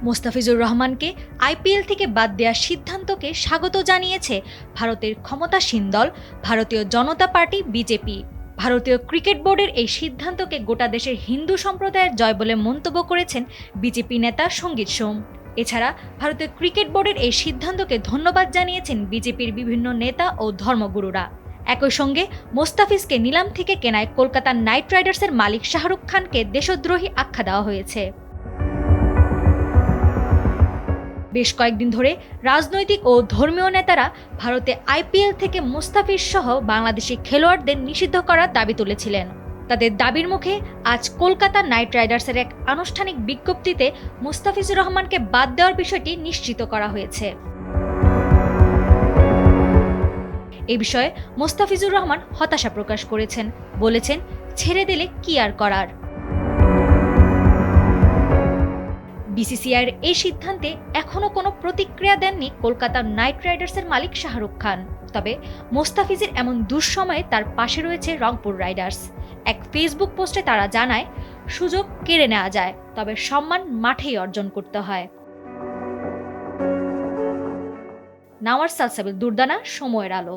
মোস্তাফিজুর রহমানকে আইপিএল থেকে বাদ দেওয়ার সিদ্ধান্তকে স্বাগত জানিয়েছে ভারতের ক্ষমতাসীন দল ভারতীয় জনতা পার্টি বিজেপি। ভারতীয় ক্রিকেট বোর্ডের এই সিদ্ধান্তকে গোটা দেশের হিন্দু সম্প্রদায়ের জয় বলে মন্তব্য করেছেন বিজেপি নেতা সঙ্গীত সোম। এছাড়া ভারতীয় ক্রিকেট বোর্ডের এই সিদ্ধান্তকে ধন্যবাদ জানিয়েছেন বিজেপির বিভিন্ন নেতা ও ধর্মগুরুরা। একই সঙ্গে মোস্তাফিজকে নিলাম থেকে কেনায় কলকাতা নাইট রাইডার্সের মালিক শাহরুখ খানকে দেশদ্রোহী আখ্যা দেওয়া হয়েছে। বেশ কয়েকদিন ধরে রাজনৈতিক ও ধর্মীয় নেতারা ভারতে আইপিএল থেকে মোস্তাফিজ সহ বাংলাদেশি খেলোয়াড়দের নিষিদ্ধ করার দাবি তুলেছিলেন। তাদের দাবির মুখে আজ কলকাতা নাইট রাইডার্সের এক আনুষ্ঠানিক বিজ্ঞপ্তিতে মোস্তাফিজুর রহমানকে বাদ দেওয়ার বিষয়টি নিশ্চিত করা হয়েছে। এ বিষয়ে মোস্তাফিজুর রহমান হতাশা প্রকাশ করেছেন, বলেছেন, ছেড়ে দিলে কি আর করার। বিসিসিআইয়ের এই সিদ্ধান্তে এখনও কোনো প্রতিক্রিয়া দেননি কলকাতা নাইট রাইডার্সের মালিক শাহরুখ খান। তবে মোস্তাফিজের এমন দুঃসময়ে তার পাশে রয়েছে রংপুর রাইডার্স। এক ফেসবুক পোস্টে তারা জানায়, সুযোগ কেড়ে নেওয়া যায়, তবে সম্মান মাঠেই অর্জন করতে হয়। নাওয়ার সালসাবিল দুর্দানা, সময়ের আলো।